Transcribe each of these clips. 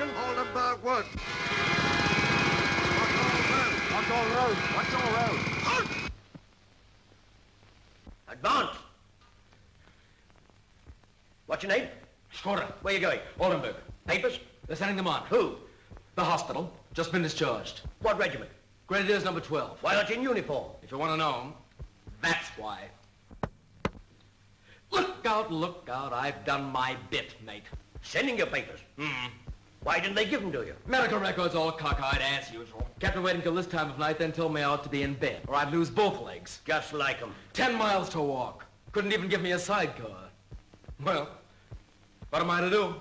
position. Oldenburg Wood. Watch all road. Watch all road. Halt! Advance! What's your name? Schroeder. Where you going? Oldenburg. Papers? They're sending them on. Who? The hospital. Just been discharged. What regiment? Grenadiers number 12. Why aren't you in uniform? If you want to know, that's why. Look out, look out. I've done my bit, mate. Sending your papers? Why didn't they give them to you? Medical records all cockeyed as usual. Kept me waiting till this time of night, then told me I ought to be in bed, or I'd lose both legs. Just like them. 10 miles to walk. Couldn't even give me a sidecar. Well, what am I to do?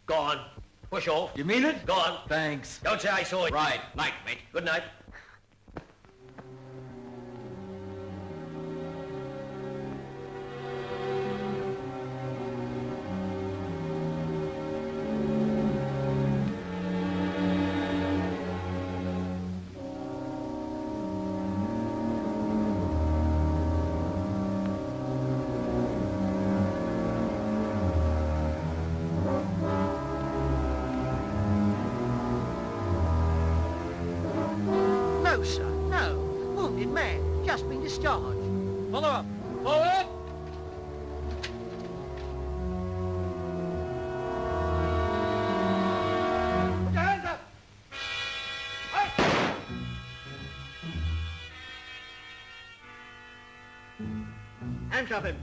Go on. Push off. You mean it? Go on. Thanks. Don't say I saw it. Right. Night, mate. Good night. No, sir, no. Wounded man, just been discharged. Follow up. Forward! Put your hands up. Hey! Handcuff him.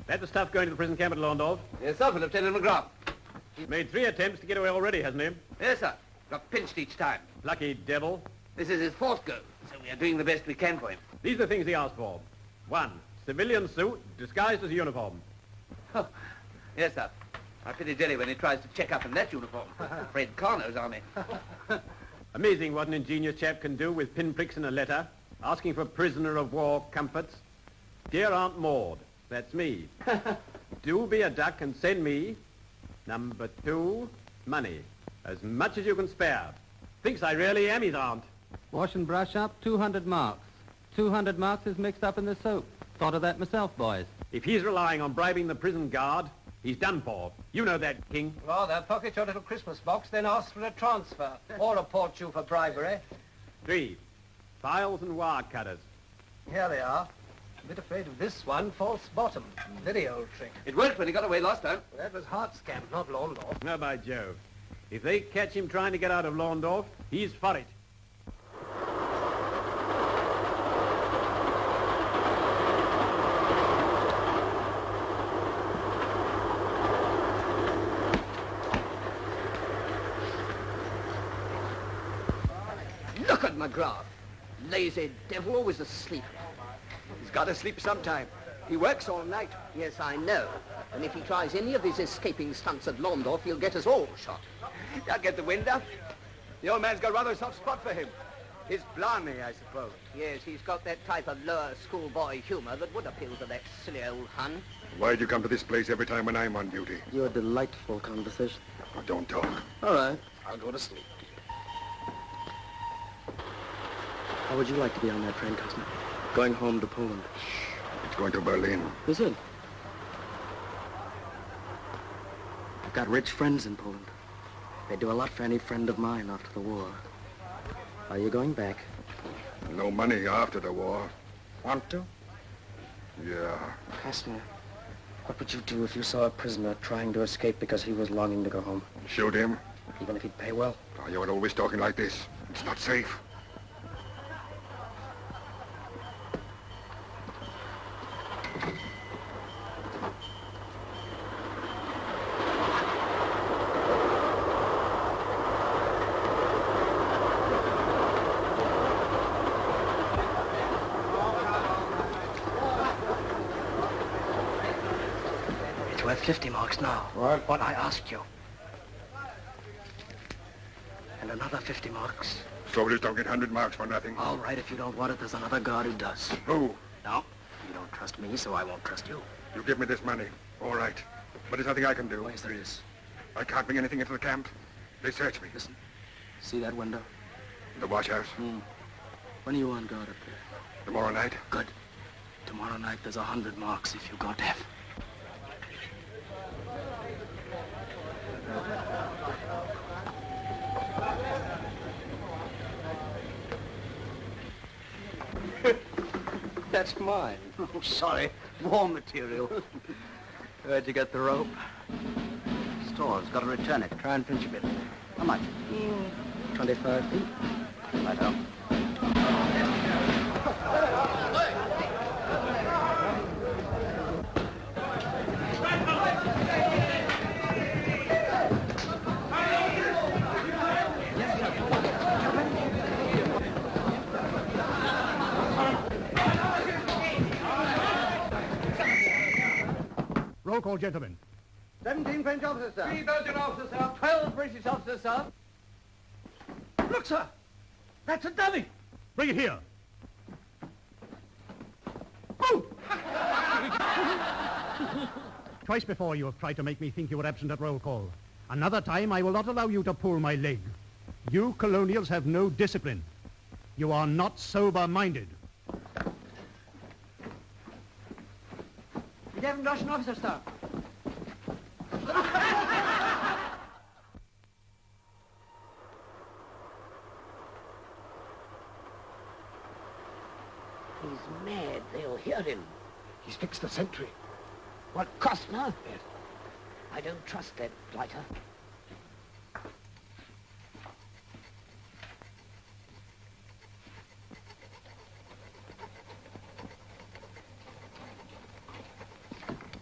That the stuff going to the prison camp at Londorf? Yes, sir, for Lieutenant McGrath. He's made 3 attempts to get away already, hasn't he? Yes, sir. Got pinched each time. Lucky devil. This is his 4th go, so we are doing the best we can for him. These are the things he asked for. 1, civilian suit disguised as a uniform. Oh, yes, sir. I pity Jelly when he tries to check up in that uniform. Fred Carno's army. Amazing what an ingenious chap can do with pinpricks in a letter, asking for prisoner of war comforts. Dear Aunt Maud, that's me. Do be a duck and send me, number 2, money. As much as you can spare. Thinks I really am his aunt. Wash and brush up, 200 marks. 200 marks is mixed up in the soap. Thought of that myself, boys. If he's relying on bribing the prison guard, he's done for. You know that, King. Rather, pocket your little Christmas box, then ask for a transfer. Or report you for bribery. 3, files and wire cutters. Here they are. A bit afraid of this one, false bottom. Very old trick. It worked when he got away last time. That was Hartscamp, not Londorf. No, by Jove. If they catch him trying to get out of Londorf, he's for it. Look at McGrath. Lazy devil, always asleep. He's got to sleep sometime. He works all night. Yes, I know. And if he tries any of his escaping stunts at Londorf, he'll get us all shot. I'll get the wind up. The old man's got rather a soft spot for him. His blarney, I suppose. Yes, he's got that type of lower schoolboy humor that would appeal to that silly old Hun. Why do you come to this place every time when I'm on duty? Your delightful conversation. Oh, don't talk. All right, I'll go to sleep. How would you like to be on that train, Cosmo? Going home to Poland. It's going to Berlin. Is it? I've got rich friends in Poland. They'd do a lot for any friend of mine after the war. Are you going back? No money after the war. Want to? Yeah. Cosmo, what would you do if you saw a prisoner trying to escape because he was longing to go home? Shoot him? Even if he'd pay well? Oh, you're always talking like this. It's not safe. worth 50 marks now. What? What I asked you. And another 50 marks. Soldiers don't get 100 marks for nothing. All right, if you don't want it, there's another guard who does. Who? No, you don't trust me, so I won't trust you. You give me this money. All right. But there's nothing I can do. Yes, there is. I can't bring anything into the camp. They search me. Listen, see that window? The wash house. When are you on guard up there? Tomorrow night. Good. Tomorrow night there's 100 marks if you go deaf. That's mine. Oh, sorry. War material. Where'd you get the rope? Stores. Got to return it. Try and pinch a bit. How much? 25 feet. Right out. Roll call, gentlemen. 17 French officers, sir. 3 Belgian officers, sir. 12 British officers, sir. Look, sir. That's a dummy. Bring it here. Twice before you have tried to make me think you were absent at roll call. Another time I will not allow you to pull my leg. You colonials have no discipline. You are not sober-minded. We haven't Russian officers, sir. He's mad. They'll hear him. He's fixed the sentry. What, Costner? Yes. I don't trust that blighter.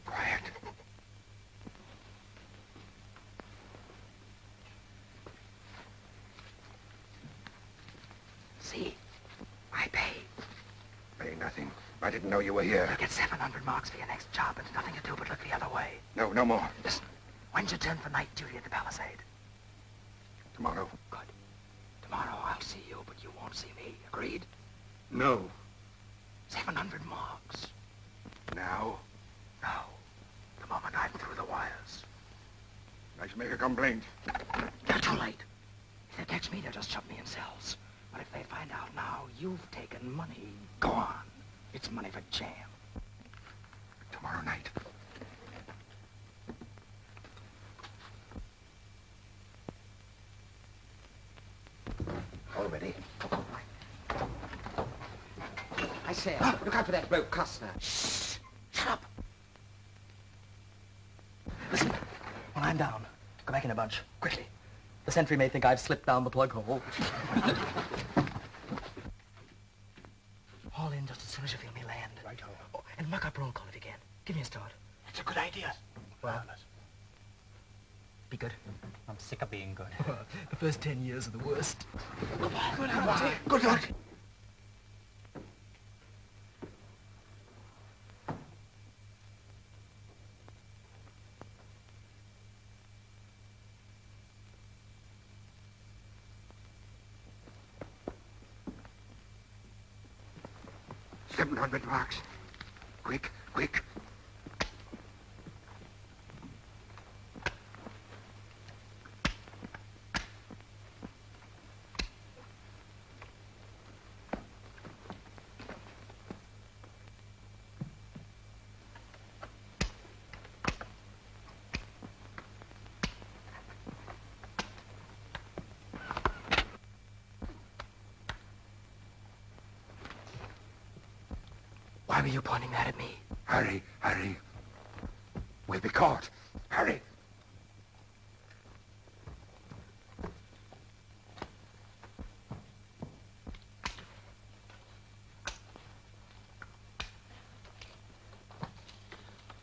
Quiet. See? I pay. Pay nothing. I didn't know you were here. You get 700 marks for your next job, and there's nothing to do but look the other way. No, no more. Listen, when's your turn for night duty at the Palisade? Tomorrow. Good. Tomorrow I'll see you, but you won't see me. Agreed? No. 700 marks. Now? No. The moment I'm through the wires. I should make a complaint. They're too late. If they catch me, they'll just shove me in cells. But if they find out now you've taken money, go on. It's money for jam. Tomorrow night. All ready. I say, look out for that rope, Costner. Shh! Shut up! Listen, when I'm down, go back in a bunch, quickly. The sentry may think I've slipped down the plug hole. Haul in just as soon as you feel me land. Right, oh, and mark up roll call if you can. Give me a start. It's a good idea. Well, be good. I'm sick of being good. The first 10 years are the worst. Good luck. $700 marks. Quick, quick. Why were you pointing that at me? Hurry, hurry. We'll be caught. Hurry.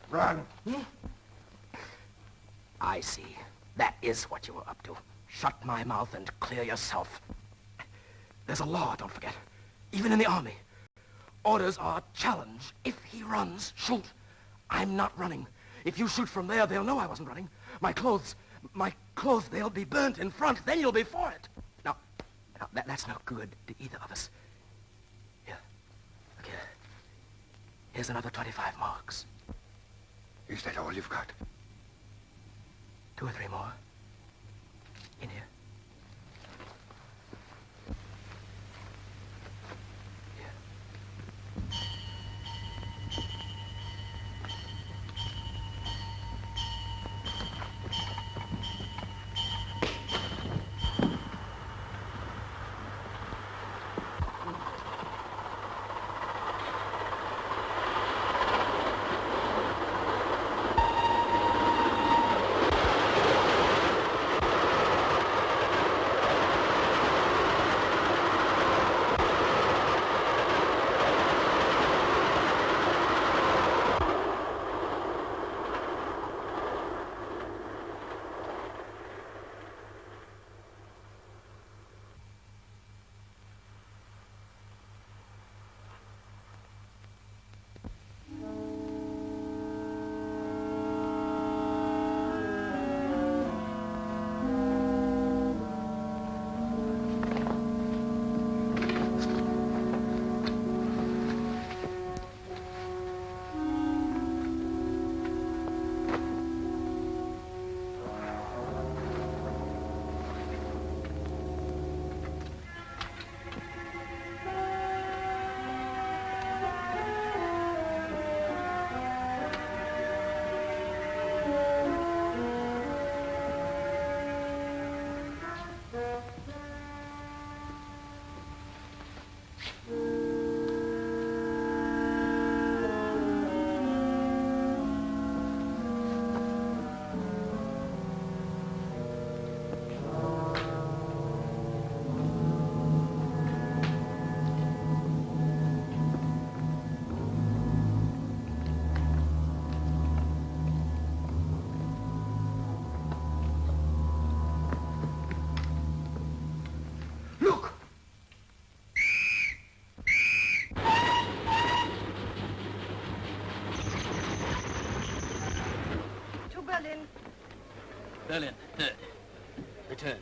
Run. I see. That is what you were up to. Shut my mouth and clear yourself. There's a law, don't forget. Even in the army. Orders are challenged. If he runs, shoot. I'm not running. If you shoot from there, they'll know I wasn't running. My clothes, they'll be burnt in front. Then you'll be for it. Now that's no good to either of us. Here, look here. Here's another 25 marks. Is that all you've got? 2 or 3 more. In here. Berlin, third. Return.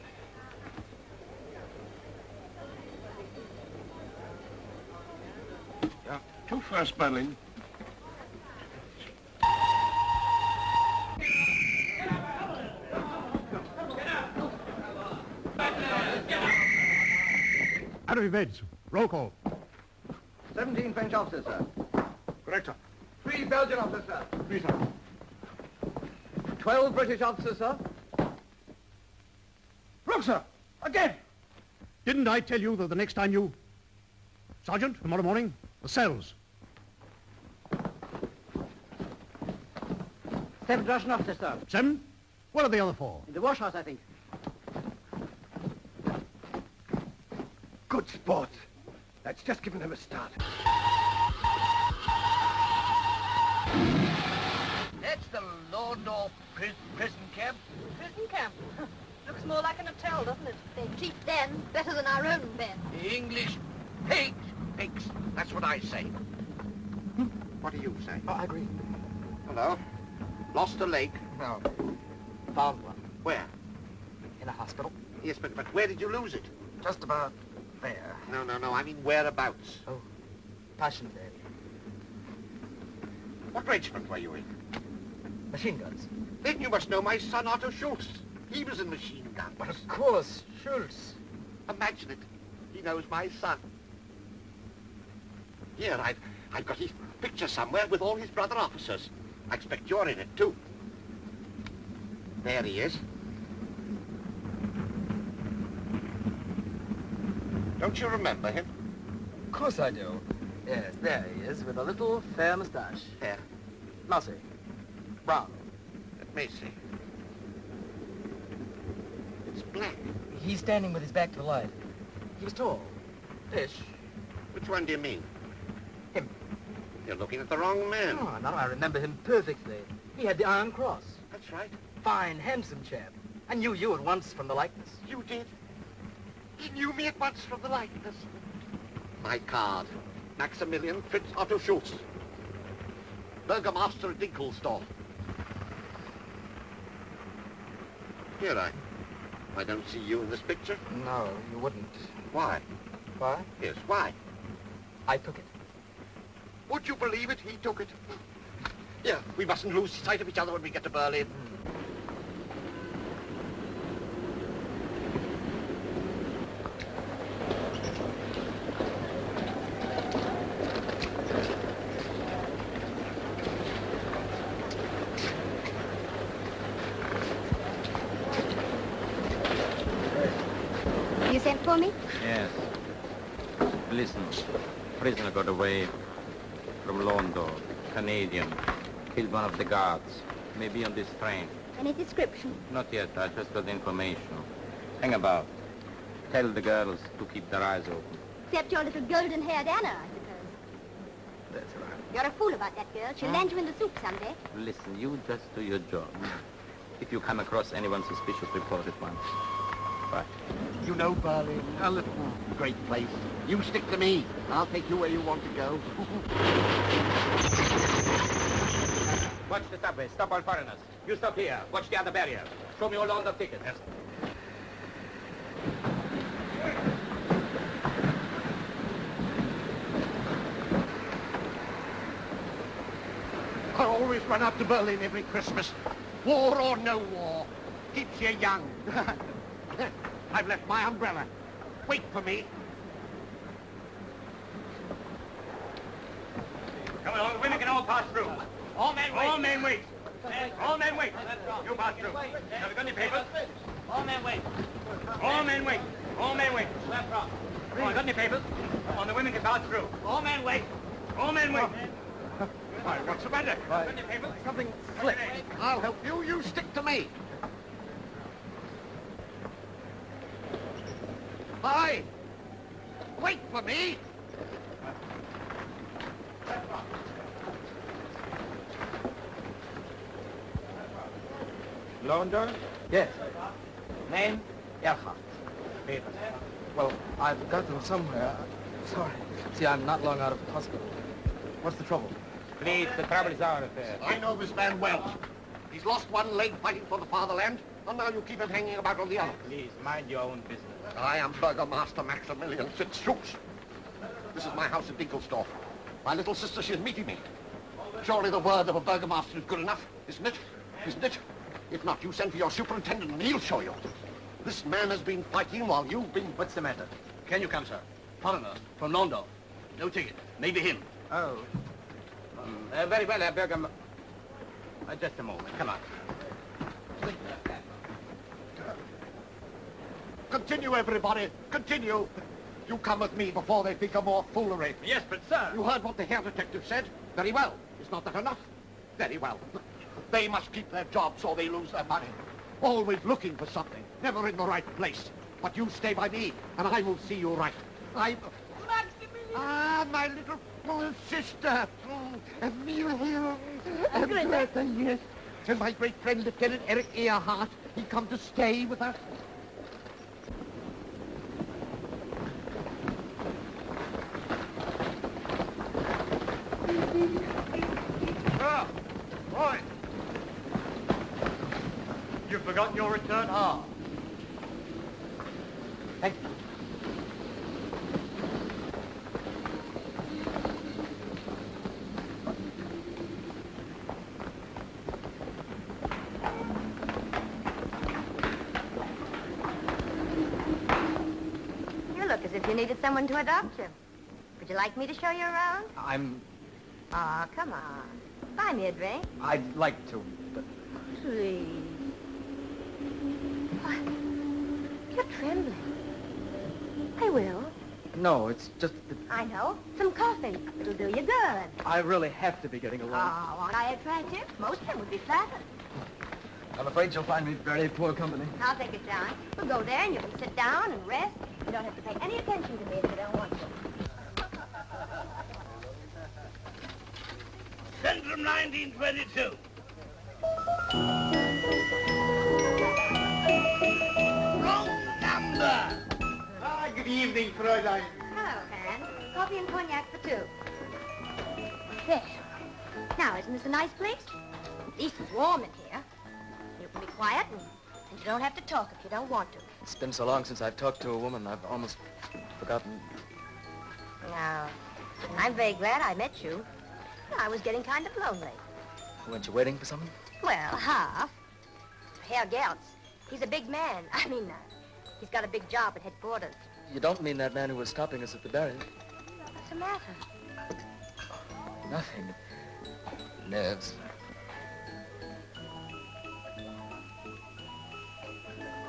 Yeah, to first, Berlin. Out of your beds. Roll call. 17 French officers, sir. Correct, sir. 3 Belgian officers, sir. Please, sir. 12 British officers, sir. Look, sir. Again. Didn't I tell you that the next time you... Sergeant, tomorrow morning, the cells. 7 Russian officers, sir. 7? Where are the other 4? In the wash house, I think. Good sport. That's just given them a start. That's the Landorf prison camp. Prison camp? Looks more like an hotel, doesn't it? They treat them better than our own men. The English pigs. Pigs. That's what I say. What do you say? Oh, I agree. Hello? Lost a leg? No. Found one. Where? In a hospital. Yes, but where did you lose it? Just about there. No, I mean whereabouts. Oh, Passchendaele. What regiment were you in? Machine guns. Then you must know my son, Otto Schultz. He was in machine guns. But of course, Schultz. Imagine it. He knows my son. Here, I've got his picture somewhere with all his brother officers. I expect you're in it, too. There he is. Don't you remember him? Of course I do. Yes, there he is, with a little fair moustache. There. Mousy. Brown. Let me see. It's black. He's standing with his back to the light. He was tall. Fish. Which one do you mean? Him. You're looking at the wrong man. Oh, now I remember him perfectly. He had the Iron Cross. That's right. Fine, handsome chap. I knew you at once from the likeness. You did? He knew me at once from the likeness. My card. Maximilian Fritz Otto Schultz. Burgomaster Dinkelsdorf. Here, I don't see you in this picture. No, you wouldn't. Why? Why? Yes, why? I took it. Would you believe it? He took it. Yeah, we mustn't lose sight of each other when we get to Berlin. You sent for me? Yes. Listen, prisoner got away from London, Canadian. Killed one of the guards. Maybe on this train. Any description? Not yet, I just got information. Hang about. Tell the girls to keep their eyes open. Except your little golden-haired Anna, I suppose. That's right. You're a fool about that girl. She'll land you in the soup someday. Listen, you just do your job. If you come across anyone suspicious, report at once. Bye. You know Berlin, a little great place. You stick to me. I'll take you where you want to go. Watch the subway. Stop all foreigners. You stop here. Watch the other barrier. Show me your London ticket. Yes. I always run up to Berlin every Christmas. War or no war. Keeps you young. I've left my umbrella. Wait for me. Come along. The women can all pass through. All men wait. All men wait. All men wait. You pass through. Have you got any papers? All men wait. All men wait. All men wait. Where from? Come on, got any papers? Come on, the women can pass through. All men wait. All men wait. Why, what's the matter? Got any papers? Something slipped. I'll help you. You stick to me. Hi. Wait for me. London? Yes. Name? Erhard. Papers. Well, I've got them somewhere. Sorry. See, I'm not long out of the hospital. What's the trouble? Please, the trouble is our affair. I know this man well. He's lost one leg fighting for the fatherland, and now you keep him hanging about on the other. Please, mind your own business. I am Burgomaster Maximilian Fitzschutz. This is my house in Dinkelsdorf. My little sister, she's meeting me. Surely the word of a burgomaster is good enough, isn't it? Isn't it? If not, you send for your superintendent and he'll show you. This man has been fighting while you've been... What's the matter? Can you come, sir? Foreigner from London. No ticket. Maybe him. Oh. Very well, Burgomaster. Just a moment. Come on. Continue, everybody. Continue. You come with me before they think of more foolery. Yes, but, sir... You heard what the Herr Detective said? Very well. Is not that enough? Very well. They must keep their jobs or they lose their money. Always looking for something, never in the right place. But you stay by me, and I will see you right. Maximilian! Ah, my little sister. Wilhelm. And Greta, yes. And my great friend, Lieutenant Eric Earhart. He come to stay with us. Ah, right. You've forgotten your return? Ah. Thank you. You look as if you needed someone to adopt you. Would you like me to show you around? Oh, come on. Buy me a drink. I'd like to, but... Please. What? You're trembling. I will. No, it's just that I know. Some coffee. It'll do you good. I really have to be getting along. Oh, aren't I attractive? Most of them would be flattered. I'm afraid you'll find me very poor company. I'll take it down. We'll go there and you can sit down and rest. You don't have to pay any attention to me if you don't want to. Centrum 1922. Wrong number. Ah, good evening, Fräulein. Hello, Anne. Coffee and cognac for two. There. Now, isn't this a nice place? At least it's warm in here. You can be quiet and And you don't have to talk if you don't want to. It's been so long since I've talked to a woman, I've almost forgotten. No. I'm very glad I met you. I was getting kind of lonely. Weren't you waiting for someone? Well, half. Herr Gertz. He's a big man. I mean, he's got a big job at headquarters. You don't mean that man who was stopping us at the barrier? What's the matter? Nothing. Nerves.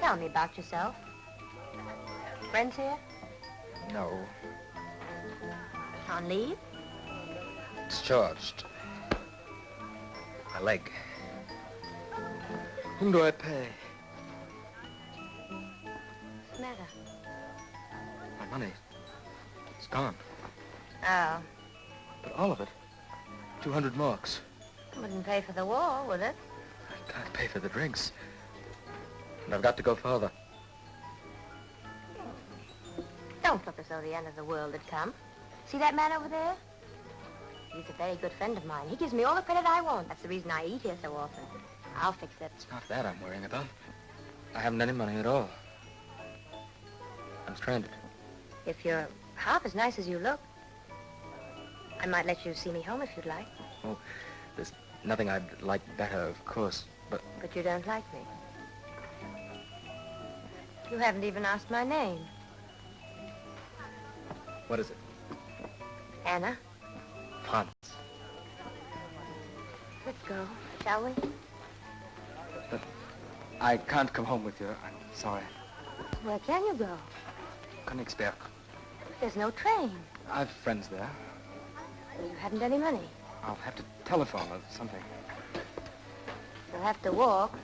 Tell me about yourself. Friends here? No. On leave? Discharged. My leg. Whom do I pay? What's the matter? My money. It's gone. Oh. But all of it. 200 marks. Wouldn't pay for the war, would it? I can't pay for the drinks. And I've got to go further. Don't look as though the end of the world had come. See that man over there? He's a very good friend of mine. He gives me all the credit I want. That's the reason I eat here so often. I'll fix it. It's not that I'm worrying about. I haven't any money at all. I'm stranded. If you're half as nice as you look, I might let you see me home if you'd like. Oh, there's nothing I'd like better, of course, but... But you don't like me. You haven't even asked my name. What is it? Anna. Hans. Let's go, shall we? But I can't come home with you. I'm sorry. Where can you go? Königsberg. There's no train. I've friends there. You haven't any money. I'll have to telephone or something. You'll have to walk.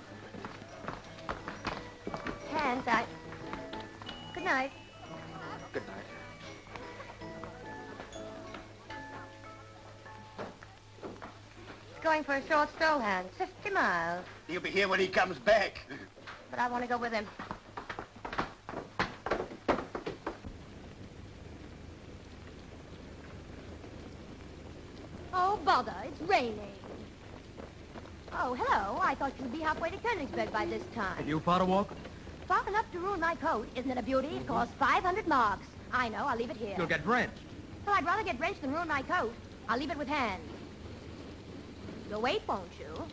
Hans, Good night. Good night. It's going for a short stroll, Hans. 50 miles. He'll be here when he comes back. But I want to go with him. Oh, bother. It's raining. Oh, hello. I thought you'd be halfway to Königsberg by this time. Have you far to walk? Far enough to ruin my coat. Isn't it a beauty? It costs 500 marks. I know. I'll leave it here. You'll get drenched. Well, I'd rather get drenched than ruin my coat. I'll leave it with Hans. You'll wait, won't you?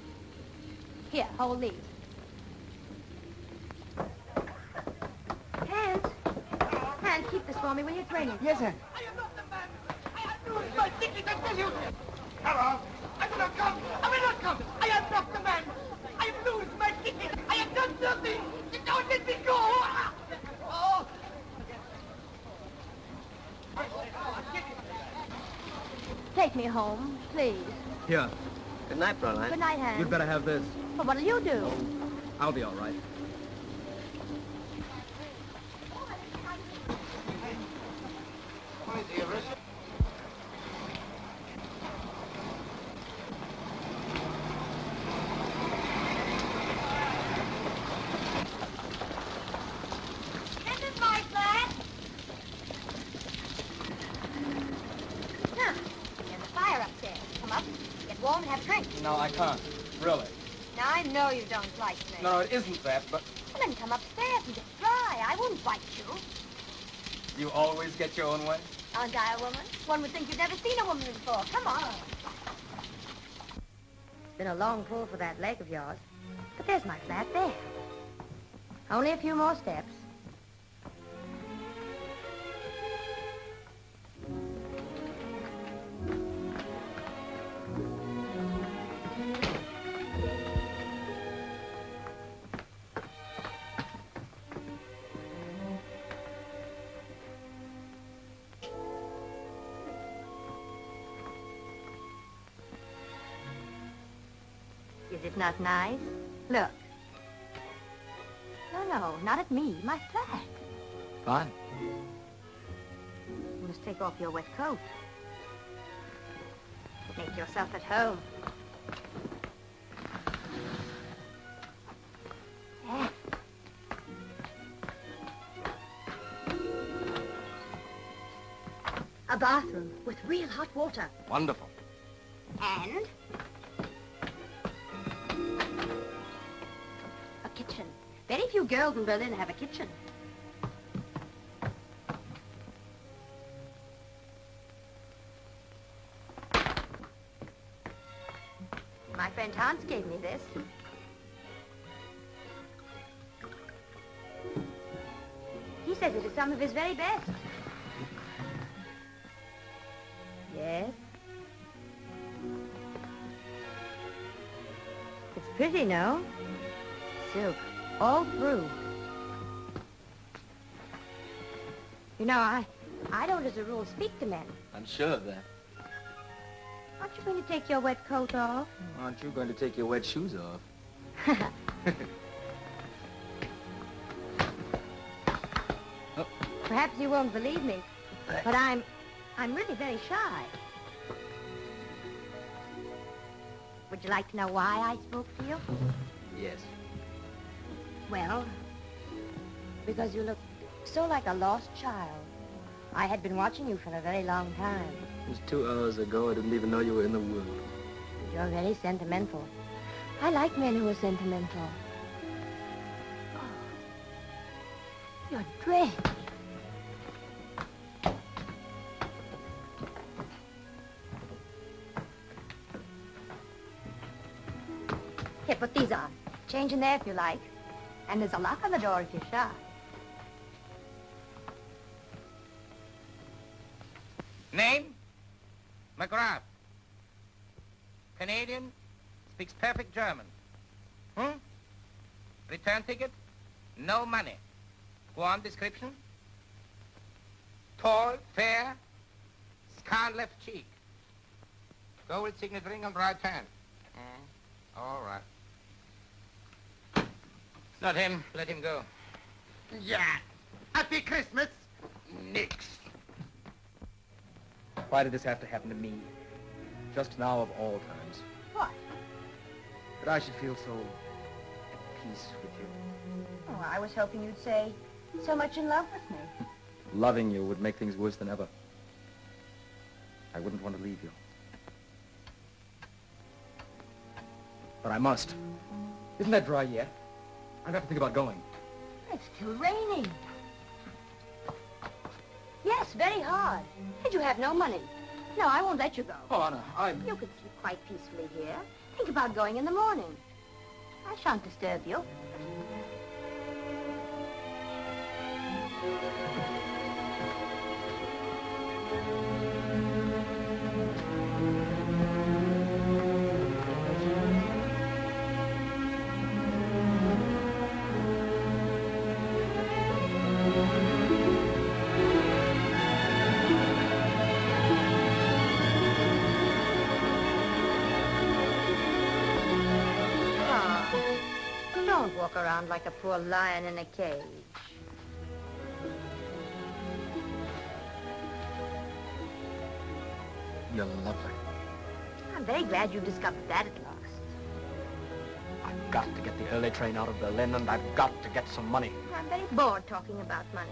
Here, hold these. Hans. Hans, keep this for me, will you? It's raining. Yes, sir. I am not the man. I have ruined my ticket, I tell you. Hello. I will not come. I will not come. I am not the man. I have ruined my ticket. I have done nothing. You don't let me go. Oh. Take me home, please. Here. Good night, Fräulein. Good night, Hans. You'd better have this. Well, what'll you do? I'll be all right. This is my flat. Now, there's a fire upstairs. Come up, get warm and have a drink. No, I can't. Really. Now, I know you don't like me. No, it isn't that, but Well, then come upstairs and get dry. I won't bite you. you always get your own way. Aren't I a woman? One would think you've never seen a woman before. Come on. It's been a long pull for that leg of yours. But there's my flat there. Only a few more steps. Is it not nice? Look. No, not at me. My flat. Fine. You must take off your wet coat. Make yourself at home. There. A bathroom with real hot water. Wonderful. And a kitchen Very few girls in Berlin have a kitchen. My friend Hans gave me this. He says it is some of his very best. Yes. It's pretty, no? Silk, all through. You know, I don't as a rule speak to men. I'm sure of that. Aren't you going to take your wet coat off? Aren't you going to take your wet shoes off? Perhaps you won't believe me, but I'm really very shy. Would you like to know why I spoke to you? Yes. Well, because you look so like a lost child. I had been watching you for a very long time. It was 2 hours ago. I didn't even know you were in the world. You're very sentimental. I like men who are sentimental. Oh, you're dressed. Here, put these on. Change in there if you like. And there's a lock on the door if you're shy. Name? McGrath. Canadian, speaks perfect German. Return ticket? No money. Go on, description? Tall, fair, scar left cheek. Gold signet ring on right hand. All right. It's not him. Let him go. Yeah. Happy Christmas. Nix. Why did this have to happen to me? Just now of all times. What? That I should feel so at peace with you. Oh, I was hoping you'd say so much in love with me. Loving you would make things worse than ever. I wouldn't want to leave you. But I must. Isn't that dry yet? I'd have to think about going. It's still raining. Yes, very hard. And you have no money. No, I won't let you go. Oh, Anna, You could sleep quite peacefully here. Think about going in the morning. I shan't disturb you. Don't walk around like a poor lion in a cage. You're lovely. I'm very glad you discovered that at last. I've got to get the early train out of Berlin, and I've got to get some money. I'm very bored talking about money.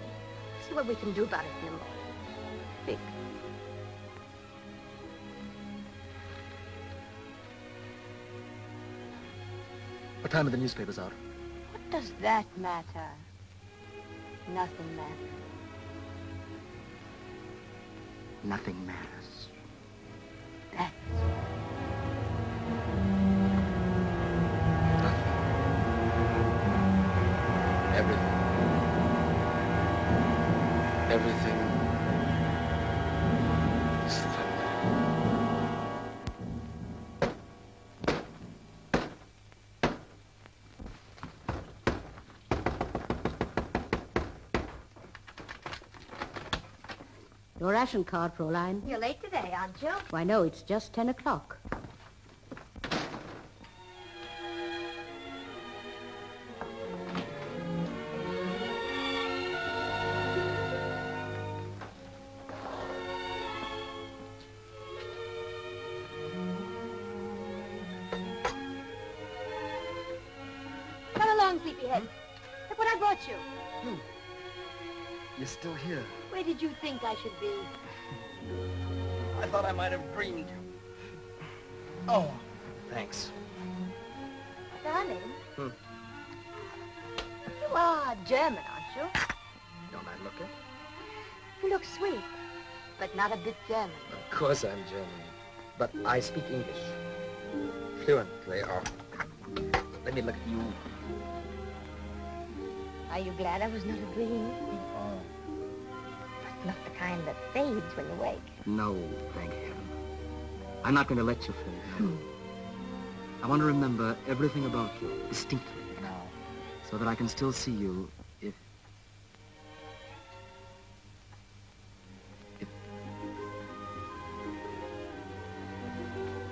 See what we can do about it in the morning. Big. What time are the newspapers out? What does that matter? Nothing matters. Nothing matters. That's Everything. Everything is thunder. Your ration card, Fräulein. You're late today, aren't you? Why, no, it's just 10 o'clock. Come along, sleepyhead. Look what I brought you. You're still here. Where did you think I should be? I thought I might have dreamed. Oh, thanks. Darling. You are German, aren't you? Don't I look it? You look sweet, but not a bit German. Of course I'm German, but I speak English. Fluently, or... Let me look at you. Are you glad I was not a dream? Oh. But not the kind that fades when you wake. No, thank heaven. I'm not going to let you fade, no. I want to remember everything about you, distinctly. No. So that I can still see you if...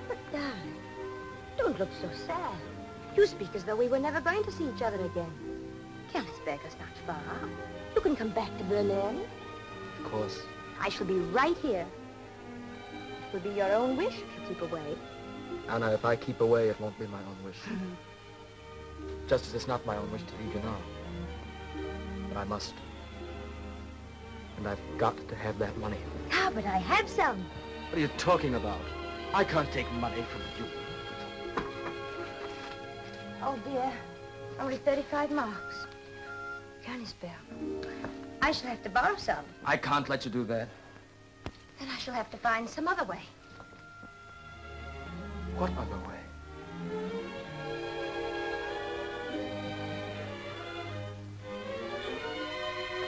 But darling, don't look so sad. You speak as though we were never going to see each other again. Kellisberger's not far. You can come back to Berlin. Of course. I shall be right here. It will be your own wish if you keep away. Anna, if I keep away, it won't be my own wish. Just as it's not my own wish to leave you now. But I must. And I've got to have that money. Ah, but I have some. What are you talking about? I can't take money from you. Oh, dear. Only 35 marks. Johannesburg. I shall have to borrow some. I can't let you do that. Then I shall have to find some other way. What other way?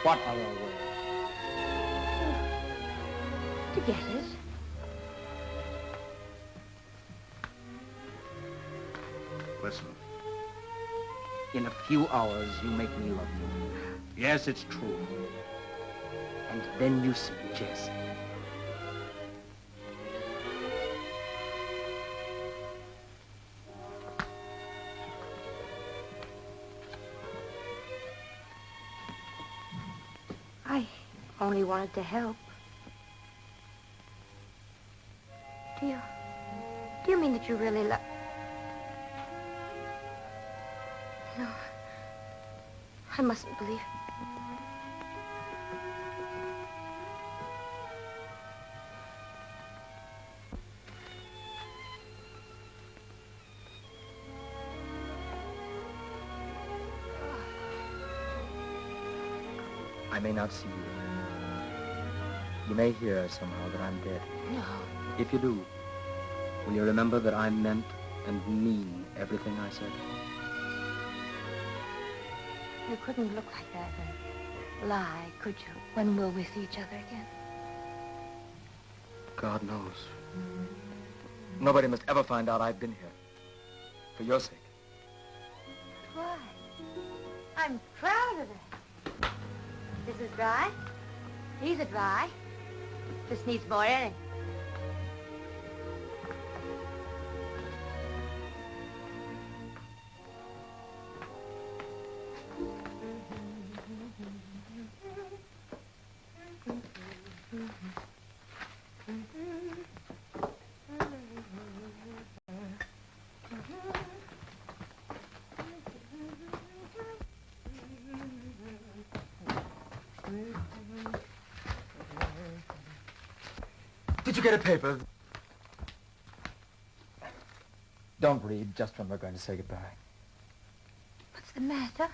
What other way? To get it. Listen. In a few hours, you make me love you. Yes, it's true. And then you suggest. I only wanted to help. Do you mean that you really love... No. I mustn't believe it. I may not see you. You may hear somehow that I'm dead. No. If you do, will you remember that I meant and mean everything I said? You couldn't look like that and lie, could you, when we're with each other again? God knows. Nobody must ever find out I've been here. For your sake. Why? I'm proud of that. This is dry. These are dry. This needs more airing. Did you get a paper? Don't read just when we're going to say goodbye. What's the matter?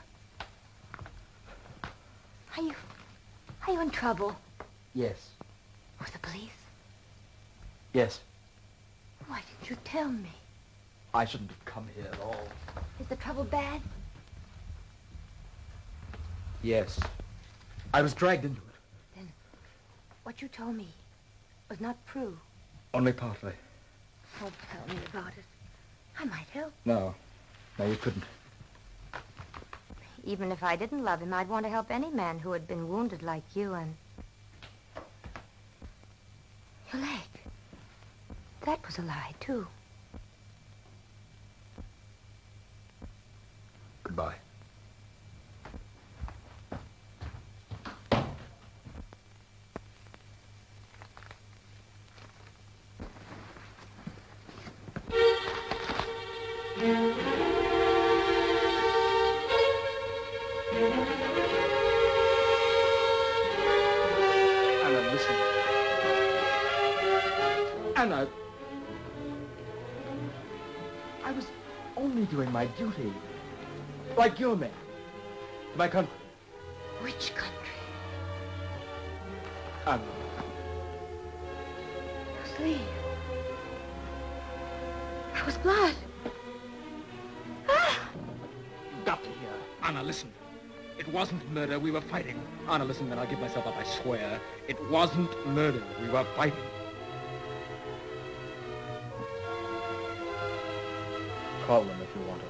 Are you in trouble? Yes. With the police? Yes. Why didn't you tell me? I shouldn't have come here at all. Is the trouble bad? Yes. I was dragged into it. Then what you told me was not true. Only partly. Oh, tell me about it. I might help. No. No, you couldn't. Even if I didn't love him, I'd want to help any man who had been wounded like you and... Your leg. That was a lie, too. Goodbye. Anna, listen. Anna. I was only doing my duty. Like your men. To my country. Which country? Anna. You sleep. That was blood. You've got to hear. Anna, listen. It wasn't murder. We were fighting. Anna, listen, then I'll give myself up, I swear. It wasn't murder. We were fighting. Call them if you want to.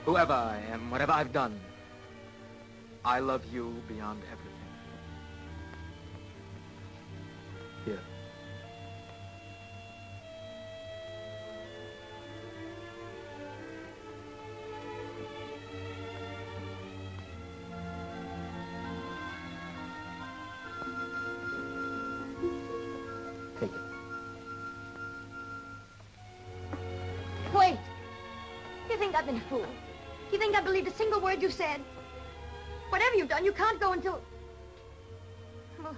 Whoever I am, whatever I've done, I love you beyond everything. Here. Take it. Wait. You think I've been a fool? You think I believed a single word you said? Whatever you've done, you can't go until... Well,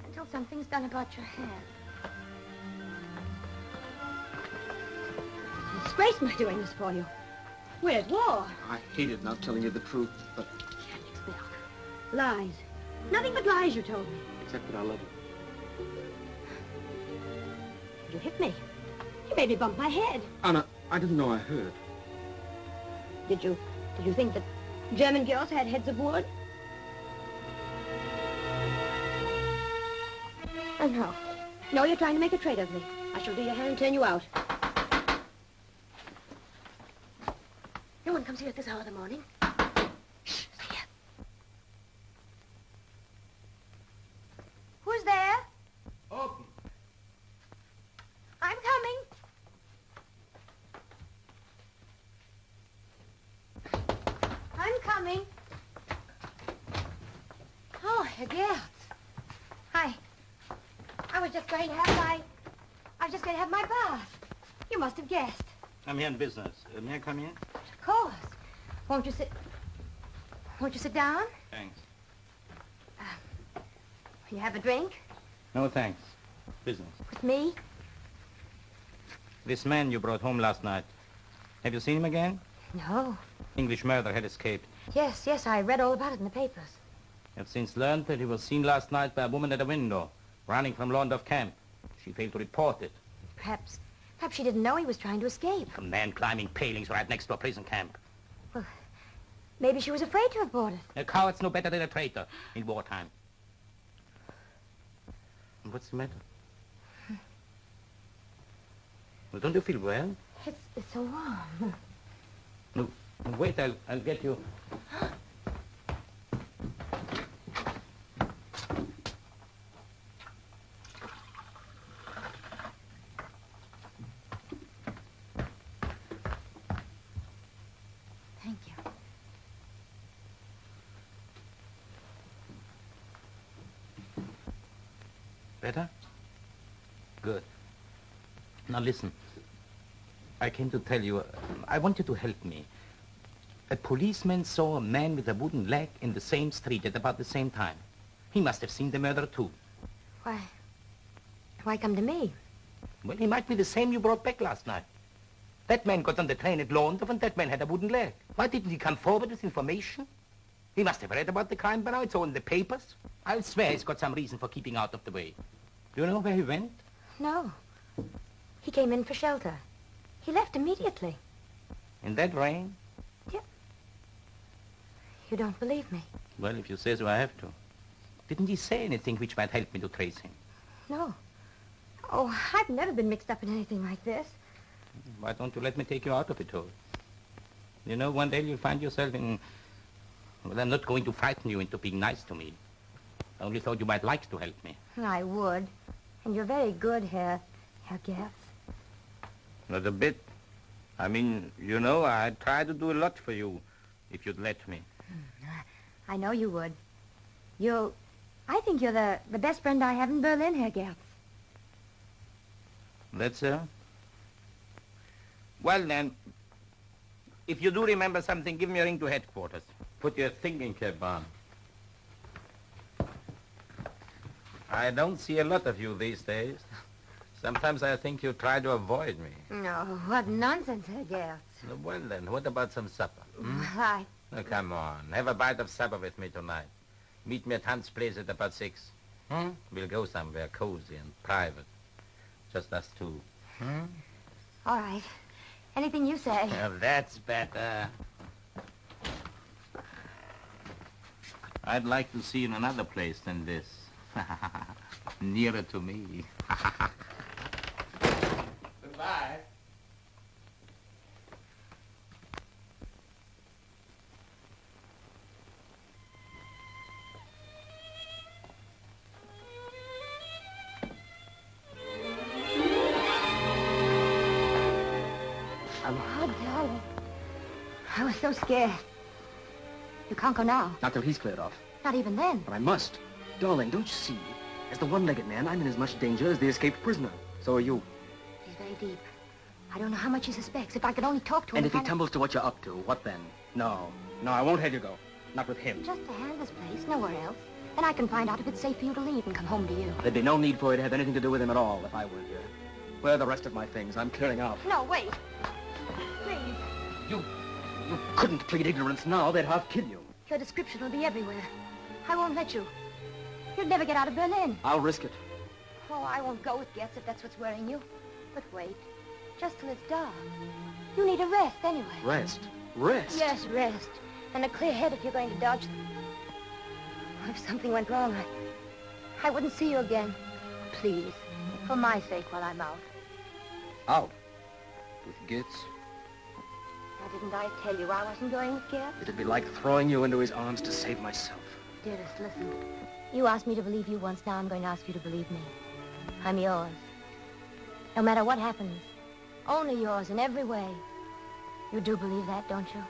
until something's done about your hair. It's a disgrace my doing this for you. We're at war. I hated not telling you the truth, but... Can't expel. Lies. Nothing but lies you told me. except that I love you. You hit me. You made me bump my head. Anna, I didn't know I heard. Did you think that German girls had heads of wood? Oh, no. No, you're trying to make a trade of me. I shall do your hair and turn you out. No one comes here at this hour of the morning. Shh, stay here. Who's there? Open. I'm coming. I'm coming. Oh, Herr Gertz. Hi. I was just going to have my bath. You must have guessed. I'm here on business. May I come in? Of course. Won't you sit down? Thanks. Will you have a drink? No, thanks. Business. With me? This man you brought home last night. Have you seen him again? No. English murderer had escaped. Yes, I read all about it in the papers. I've since learned that he was seen last night by a woman at a window, running from London camp. She failed to report it. Perhaps she didn't know he was trying to escape. A man climbing palings right next to a prison camp. Well, maybe she was afraid to report it. A coward's no better than a traitor in wartime. What's the matter? Well, don't you feel well? It's so warm. No, wait, I'll get you. Thank you. Better? Good. Now listen. I came to tell you, I want you to help me. A policeman saw a man with a wooden leg in the same street at about the same time. He must have seen the murderer too. Why come to me? Well, he might be the same you brought back last night. That man got on the train at London and that man had a wooden leg. Why didn't he come forward with information? He must have read about the crime by now. It's all in the papers. I'll swear he's got some reason for keeping out of the way. Do you know where he went? No. He came in for shelter. He left immediately. In that rain? Yeah. You don't believe me? Well, if you say so, I have to. Didn't he say anything which might help me to trace him? No. Oh, I've never been mixed up in anything like this. Why don't you let me take you out of it all? You know, one day you'll find yourself in... Well, I'm not going to frighten you into being nice to me. I only thought you might like to help me. I would. And you're very good, Herr Gertz. Not a bit. I mean, you know, I'd try to do a lot for you if you'd let me. I know you would. I think you're the best friend I have in Berlin, Herr Gertz. That's so? Well, then, if you do remember something, give me a ring to headquarters. Put your thinking cap on. I don't see a lot of you these days. Sometimes I think you try to avoid me. No, what nonsense, Herr Gert. Well, then, what about some supper? Why? Oh, come on. Have a bite of supper with me tonight. Meet me at Hunt's place at about 6. We'll go somewhere cozy and private. Just us two. All right. Anything you say. Well, that's better. I'd like to see you in another place than this. Nearer to me. Goodbye. Oh, darling. I was so scared. You can't go now. Not till he's cleared off. Not even then. But I must. Darling, don't you see? As the one-legged man, I'm in as much danger as the escaped prisoner. So are you. He's very deep. I don't know how much he suspects. If I could only talk to him. And if he tumbles to what you're up to, what then? No, I won't have you go. Not with him. Just to hand this place, nowhere else. Then I can find out if it's safe for you to leave and come home to you. There'd be no need for you to have anything to do with him at all if I weren't here. Where are the rest of my things? I'm clearing out. No, wait. Please. You couldn't plead ignorance now. They'd half kill you. Your description will be everywhere. I won't let you. You'll never get out of Berlin. I'll risk it. Oh, I won't go with Getz if that's what's worrying you. But wait. Just till it's dark. You need a rest anyway. Rest? Rest? Yes, rest. And a clear head if you're going to dodge them. If something went wrong, I wouldn't see you again. Please. For my sake while I'm out. Out? With Getz? Now, didn't I tell you I wasn't going with Getz? It'd be like throwing you into his arms to save myself. Dearest, listen. You asked me to believe you once, now I'm going to ask you to believe me. I'm yours. No matter what happens. Only yours in every way. You do believe that, don't you?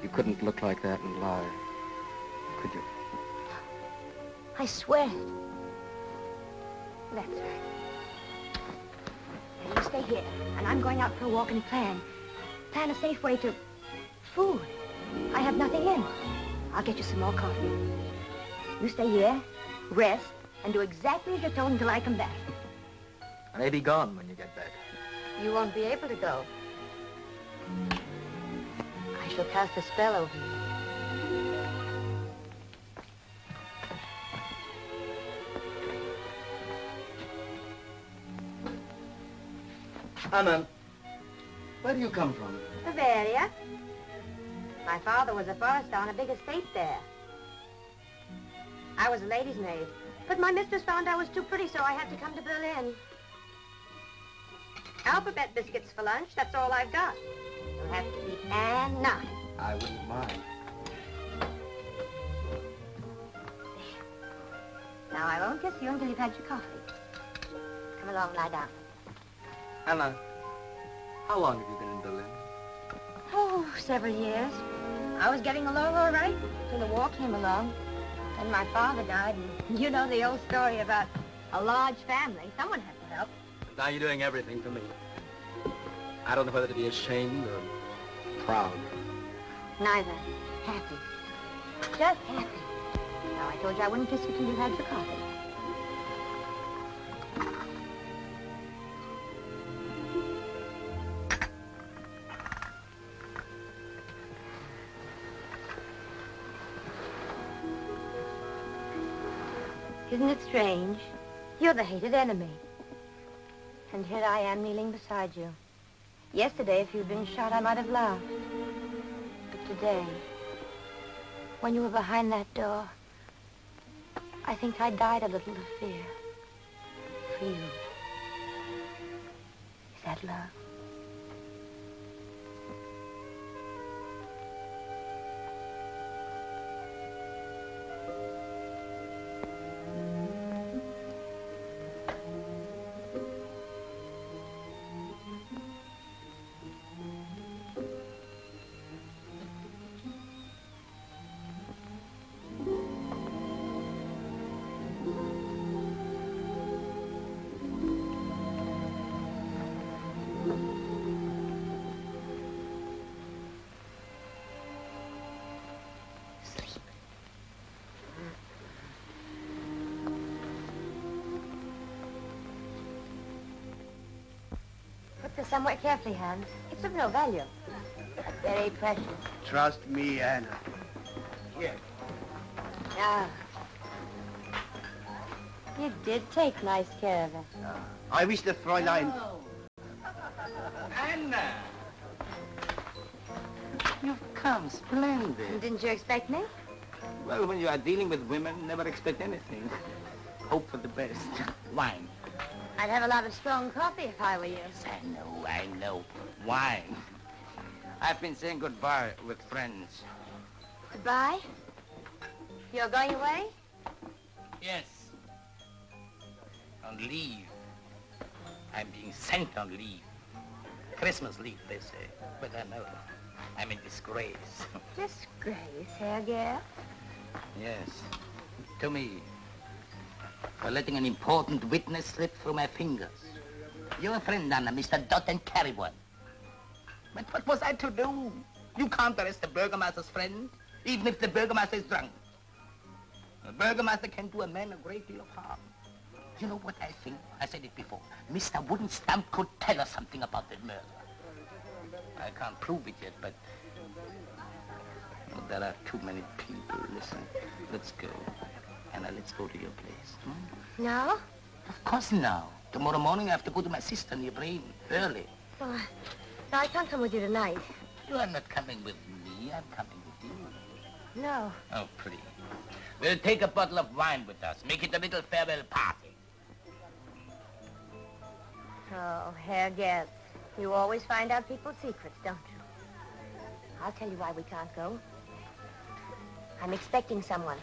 You couldn't look like that and lie. Could you? I swear it. That's right. Now, you stay here, and I'm going out for a walk and plan a safe way to food. I have nothing in. I'll get you some more coffee. You stay here, rest, and do exactly as you're told until I come back. I may be gone when you get back. You won't be able to go. I shall cast a spell over you. Anna, where do you come from? Bavaria. My father was a forester on a big estate there. I was a lady's maid. But my mistress found I was too pretty, so I had to come to Berlin. Alphabet biscuits for lunch, that's all I've got. You'll have to eat and not. I wouldn't mind. Now, I won't kiss you until you've had your coffee. Come along, lie down. Anna, how long have you been in Berlin? Oh, several years. I was getting along all right till the war came along. Then my father died, and you know the old story about a large family. Someone had to help. Now you're doing everything for me. I don't know whether to be ashamed or proud. Neither. Happy. Just happy. Now, I told you I wouldn't kiss you till you had your coffee. Isn't it strange? You're the hated enemy. And here I am kneeling beside you. Yesterday, if you'd been shot, I might have laughed. But today, when you were behind that door, I think I died a little of fear. For you. Is that love? this somewhere carefully, Hans. It's of no value. Very precious. Trust me, Anna. Here. Ah. You did take nice care of it. I wish the Fräulein... Anna! You've come splendid. Didn't you expect me? Well, when you are dealing with women, never expect anything. Hope for the best. Wine. I'd have a lot of strong coffee if I were you. Yes, I know. Wine. I've been saying goodbye with friends. Goodbye? You're going away? Yes. On leave. I'm being sent on leave. Christmas leave, they say. But I know I'm in disgrace. Disgrace, Herr Gell? Yes. To me. For letting an important witness slip through my fingers. Your friend, Anna, Mr. Dutton Carrywood. But what was I to do? You can't arrest the burgomaster's friend, even if the burgomaster is drunk. The burgomaster can do a man a great deal of harm. You know what I think? I said it before. Mr. Woodenstamp could tell us something about that murder. I can't prove it yet, but... Oh, there are too many people. Listen, let's go. Anna, let's go to your place. Hmm? No? Of course now. Tomorrow morning I have to go to my sister near Brain, early. Well, no, I can't come with you tonight. You are not coming with me. I'm coming with you. No. Oh, please. We'll take a bottle of wine with us. Make it a little farewell party. Oh, Herr Gell, you always find out people's secrets, don't you? I'll tell you why we can't go. I'm expecting someone.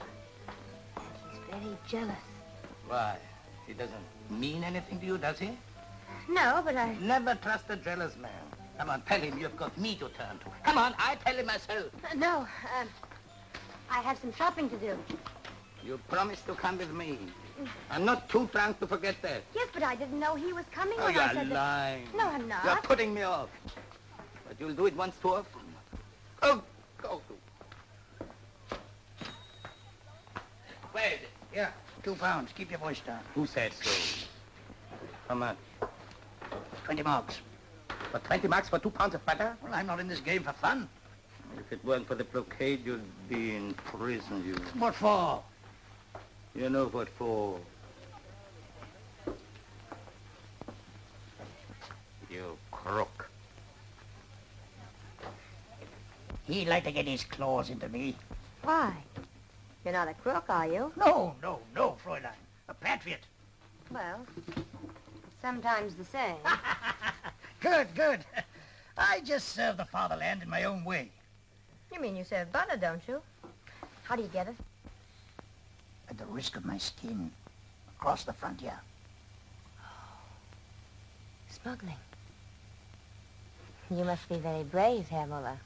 And he's very jealous. Why? He doesn't mean anything to you, does he? No, but I... Never trust a jealous man. Come on, tell him you've got me to turn to. Come on, I tell him myself. No, I have some shopping to do. You promised to come with me. I'm not too drunk to forget that. Yes, but I didn't know he was coming Oh, when you're I said lying. that... No, I'm not. You're putting me off. But you'll do it once too often. Oh, go. Where is it? Yeah, £2. Keep your voice down. Who said so? How much? 20 marks. For 20 marks for 2 pounds of butter? Well, I'm not in this game for fun. If it weren't for the blockade, you'd be in prison, you. What for? You know what for. You crook. He'd like to get his claws into me. Why? You're not a crook, are you? No, Fräulein. A patriot. Well, sometimes the same. Good. I just serve the fatherland in my own way. You mean you serve butter, don't you? How do you get it? At the risk of my skin. Across the frontier. Smuggling. You must be very brave, Herr Muller.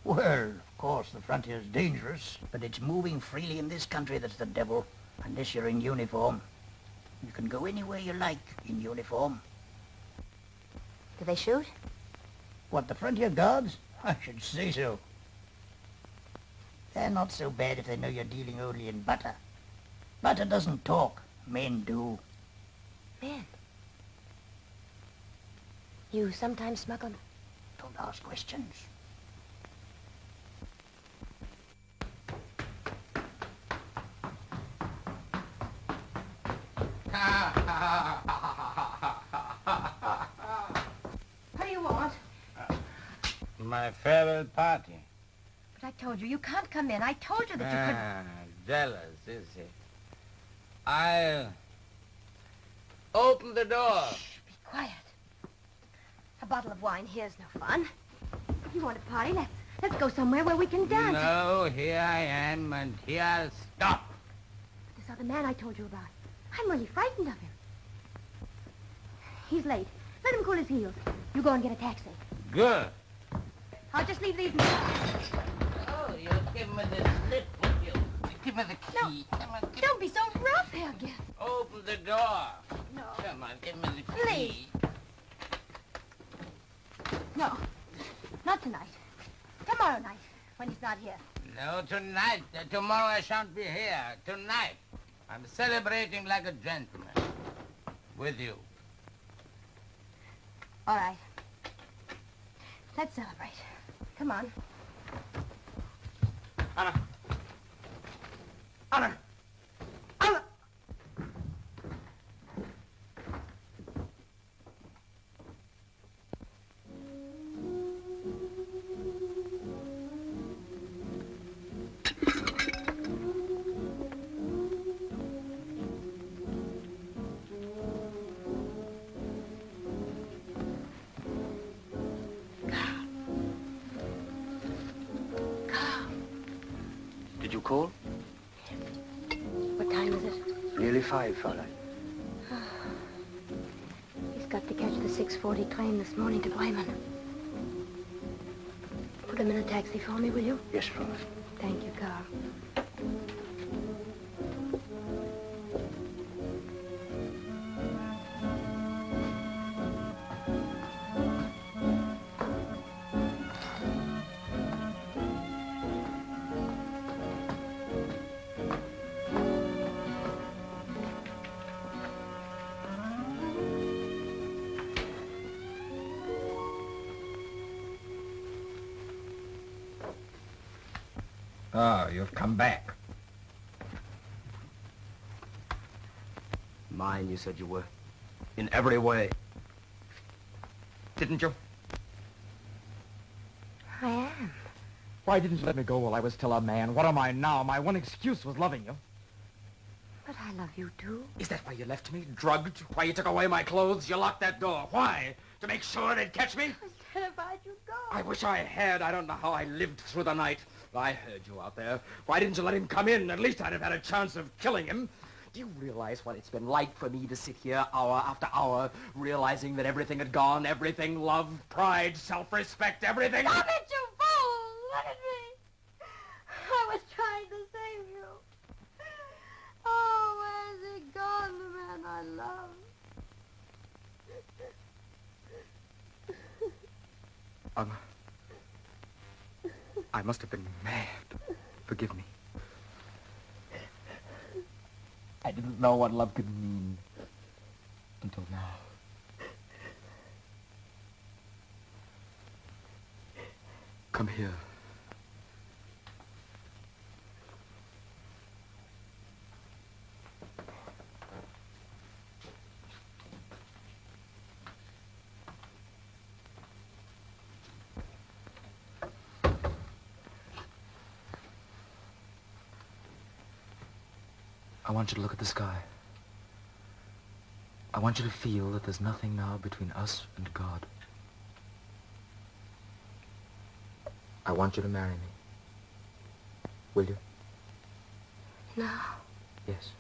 Well, of course, the frontier's dangerous, but it's moving freely in this country that's the devil, unless you're in uniform. You can go anywhere you like in uniform. Do they shoot? What, the frontier guards? I should say so. They're not so bad if they know you're dealing only in butter. Butter doesn't talk. Men do. Men? You sometimes smuggle? Don't ask questions. What do you want? My farewell party. But I told you can't come in. I told you that you couldn't. Jealous, is he? I'll open the door. Shh, be quiet. A bottle of wine here's no fun. You want a party? Let's go somewhere where we can dance. No, here I am, and here I'll stop. But this other man I told you about, I'm really frightened of him. He's late. Let him cool his heels. You go and get a taxi. Good. I'll just leave these... Oh, you'll give me the slip, won't you? Give me the key. No. Come on, Don't be so rough, Herr Gell. Open the door. No. Come on, give me the Please. key. No. Not tonight. Tomorrow night, when he's not here. No, tonight. Tomorrow I shan't be here. Tonight. I'm celebrating like a gentleman. With you. All right. Let's celebrate. Come on. Anna. Anna. Anna. Did you call? What time is it? Nearly 5, Fräulein. He's got to catch the 6:40 train this morning to Bremen. Put him in a taxi for me, will you? Yes, Fräulein. Thank you, Carl. Oh, you've come back. Mine, you said you were. In every way. Didn't you? I am. Why didn't you let me go while I was still a man? What am I now? My one excuse was loving you. But I love you, too. Is that why you left me? Drugged? Why you took away my clothes? You locked that door. Why? To make sure they'd catch me? I was terrified you'd go. I wish I had. I don't know how I lived through the night. I heard you out there. Why didn't you let him come in? At least I'd have had a chance of killing him. Do you realize what it's been like for me to sit here hour after hour, realizing that everything had gone, everything, love, pride, self-respect, everything? Stop it, you fool! Let it be. I was trying to save you. Oh, where's he gone, the man I love? Anna, I must have been mad. Forgive me. I didn't know what love could mean until now. Come here. I want you to look at the sky. I want you to feel that there's nothing now between us and God. I want you to marry me. Will you? Now? Yes.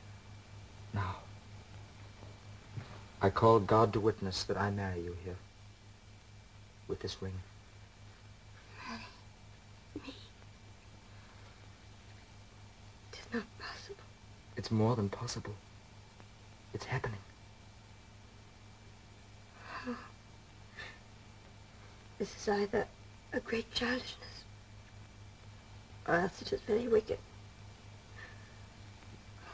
Now. I call God to witness that I marry you here. With this ring. Marry me? It is not possible. It's more than possible. It's happening. Oh. This is either a great childishness, or else it is very wicked.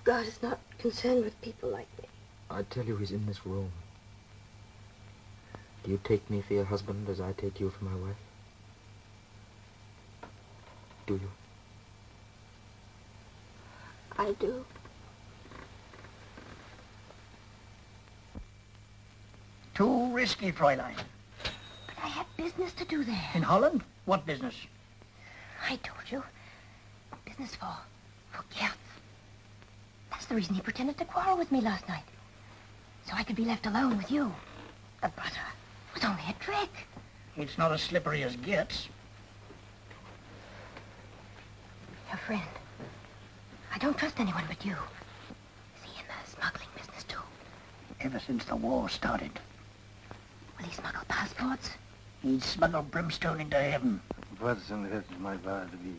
God is not concerned with people like me. I tell you, he's in this room. Do you take me for your husband as I take you for my wife? Do you? I do. Too risky, Fräulein. But I have business to do there. In Holland? What business? I told you. Business for Gert. That's the reason he pretended to quarrel with me last night. So I could be left alone with you. But it was only a trick. It's not as slippery as Gert's. Your friend. I don't trust anyone but you. Is he in the smuggling business, too? Ever since the war started. Will he smuggle passports? He'd smuggle brimstone into heaven. What'd be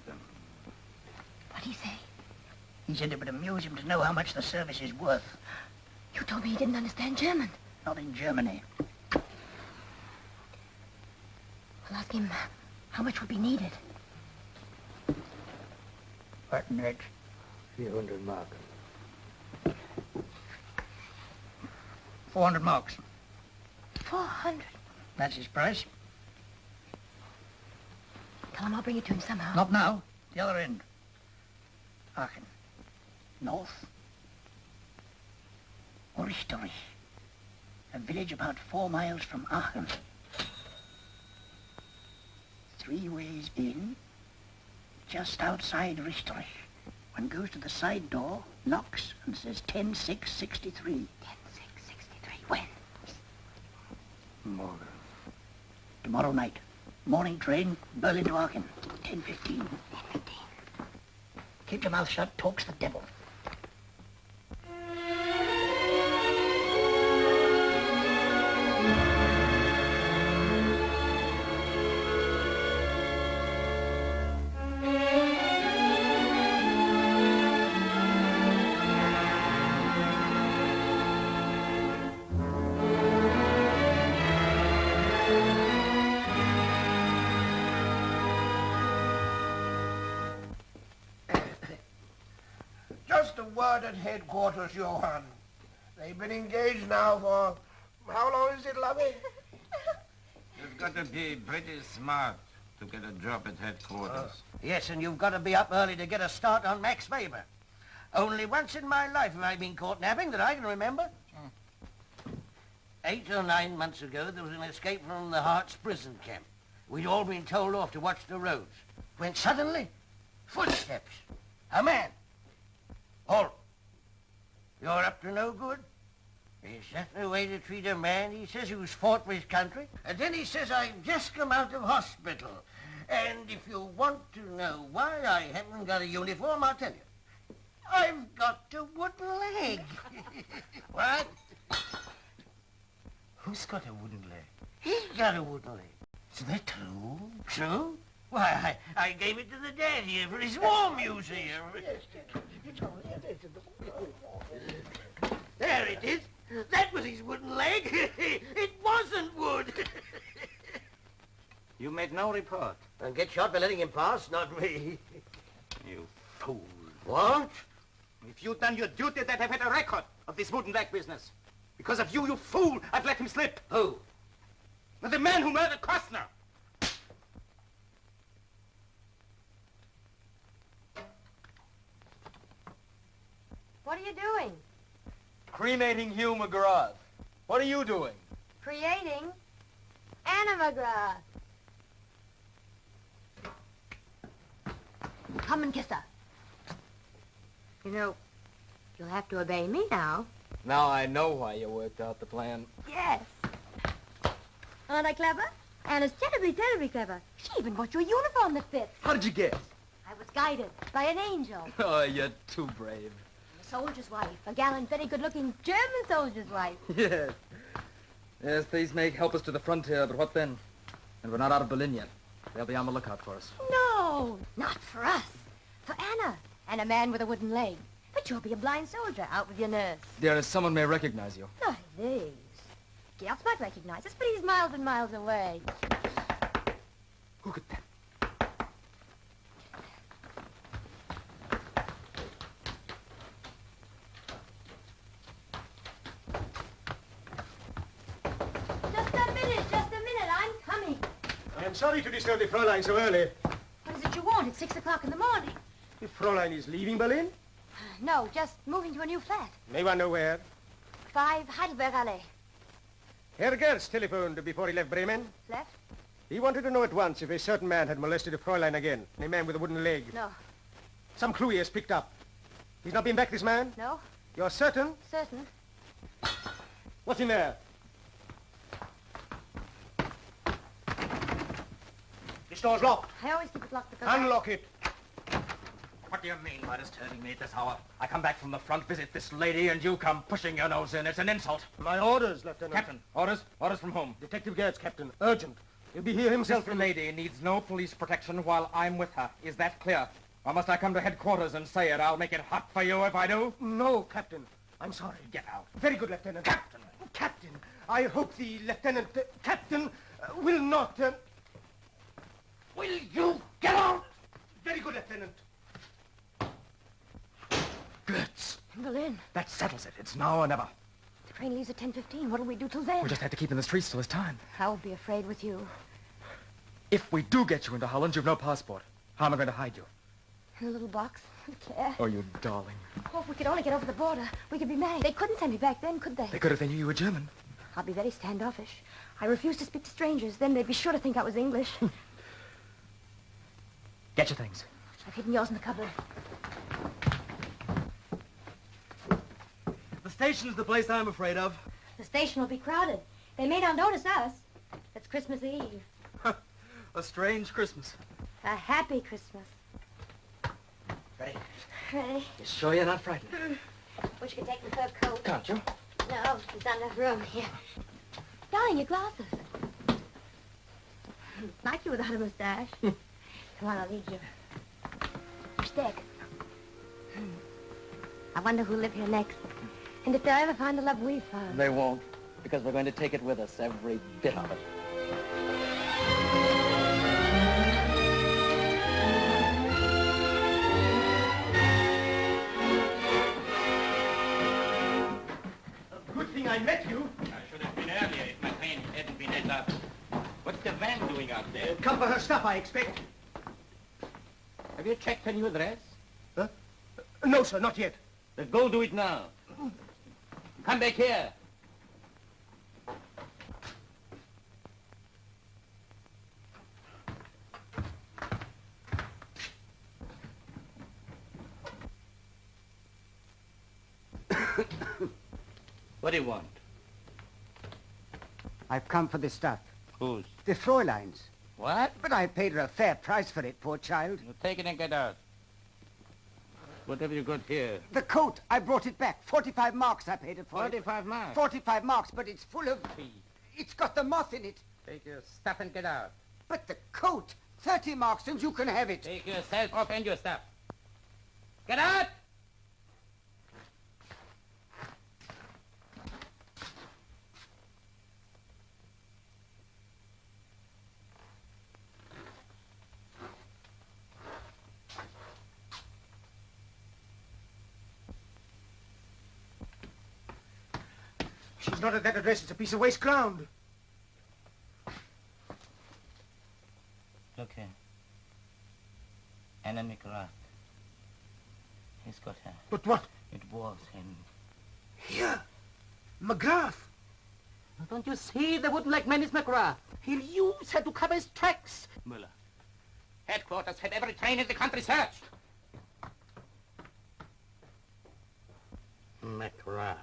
them? What'd he say? He said it would amuse him to know how much the service is worth. You told me he didn't understand German. Not in Germany. Well, ask him how much would be needed. What next? 400 mark. 400 marks. 400. That's his price. Tell him I'll bring it to him somehow. Not now. The other end. Aachen. North. Richterich. A village about 4 miles from Aachen. 3 ways in. Just outside Richterich. One goes to the side door, knocks, and says 10-6-63. 10-6-63. When? Morgen. Tomorrow night. Morning train, Berlin to Aachen. 10:15. 10:15. Keep your mouth shut, talks the devil. Just a word at headquarters, Johann. They've been engaged now for... How long is it, Lovey? You've got to be pretty smart to get a job at headquarters. Yes, and you've got to be up early to get a start on Max Weber. Only once in my life have I been caught napping that I can remember. 8 or 9 months ago, there was an escape from the Hart's prison camp. We'd all been told off to watch the roads. When suddenly, footsteps. A man. Halt. You're up to no good? Is that the way to treat a man? He says who's fought for his country. And then he says I've just come out of hospital. And if you want to know why I haven't got a uniform, I'll tell you. I've got a wooden leg. What? Who's got a wooden leg? He's got a wooden leg. Is that true? True? Why, I gave it to the dad here for his war museum. There it is. That was his wooden leg. It wasn't wood. You made no report. And get shot by letting him pass, not me. You fool. What? If you'd done your duty, they'd have had a record of this wooden leg business. Because of you, you fool, I've let him slip. Who? The man who murdered Kostner. What are you doing? Cremating Hugh McGrath. What are you doing? Creating Anna McGrath. Come and kiss her. You know, you'll have to obey me now. Now I know why you worked out the plan. Yes. Aren't I clever? Anna's terribly, terribly clever. She even bought you a uniform that fits. How did you guess? I was guided by an angel. Oh, you're too brave. A soldier's wife. A gallant, very good-looking German soldier's wife. Yes. Yes, these may help us to the frontier, but what then? And we're not out of Berlin yet. They'll be on the lookout for us. No, not for us. For Anna. And a man with a wooden leg. But you'll be a blind soldier out with your nurse. Dearest, someone may recognize you. Not these. Gels might recognize us, but he's miles and miles away. Who could that? Just a minute, I'm coming. I'm sorry to disturb the Fräulein so early. What is it you want? It's 6 o'clock in the morning. The Fräulein is leaving Berlin? No, just moving to a new flat. May one know where? 5 Heidelberg Allee. Herr Gerst telephoned before he left Bremen. Left? He wanted to know at once if a certain man had molested a Fräulein again. A man with a wooden leg. No. Some clue he has picked up. He's not been back, this man? No. You're certain? Certain. What's in there? This door's locked. I always keep it locked because Unlock it. What do you mean by disturbing me at this hour? I come back from the front, visit this lady, and you come pushing your nose in. It's an insult. My orders, Lieutenant. Captain, orders? Orders from whom? Detective Gertz, Captain. Urgent. He'll be here himself. This lady needs no police protection while I'm with her. Is that clear? Or must I come to headquarters and say it? I'll make it hot for you if I do. No, Captain. I'm sorry. Get out. Very good, Lieutenant. Captain! Captain, I hope the Lieutenant... Captain will not... Will you get out? Very good, Lieutenant. Gertz. in Berlin. That settles it. It's now or never. The train leaves at 10:15. What'll we do till then? We'll just have to keep in the streets till it's time. I won't be afraid with you. If we do get you into Holland, you've no passport. How am I going to hide you? In a little box with care. Oh, you darling. Oh, if we could only get over the border, we could be married. They couldn't send me back then, could they? They could if they knew you were German. I'll be very standoffish. I refuse to speak to strangers. Then they'd be sure to think I was English. Get your things. I've hidden yours in the cupboard. The station's the place I'm afraid of. The station will be crowded. They may not notice us. It's Christmas Eve. A strange Christmas. A happy Christmas. Ready? Ready? You sure you're not frightened? Wish you could take the fur coat. Can't you? No, there's not enough room here. Darling, your glasses. Like you without a mustache. Come on, I'll lead you. Stick. I wonder who'll live here next. And if they'll ever find the love we found. They won't, because we're going to take it with us, every bit of it. Good thing I met you. I should have been earlier if my train hadn't been held up. What's the van doing out there? Come for her stuff, I expect. Have you checked her new address? Huh? No, sir, not yet. Then go do it now. Come back here. What do you want? I've come for the stuff. Whose? The Fräulein's. What? But I paid her a fair price for it, poor child. You take it and get out. What have you got here? The coat, I brought it back. 45 marks I paid it for. 45 marks? 45 marks, but it's full of... Fee. It's got the moth in it. Take your stuff and get out. But the coat, 30 marks, and you can have it. Take yourself off and your stuff. Get out! She's not at that address. It's a piece of waste ground. Look here. Anna McGrath. He's got her. But what? It was him. Here? McGrath? Don't you see? They wouldn't like Menace McGrath. He'll use her to cover his tracks. Muller. Headquarters had every train in the country searched. McGrath.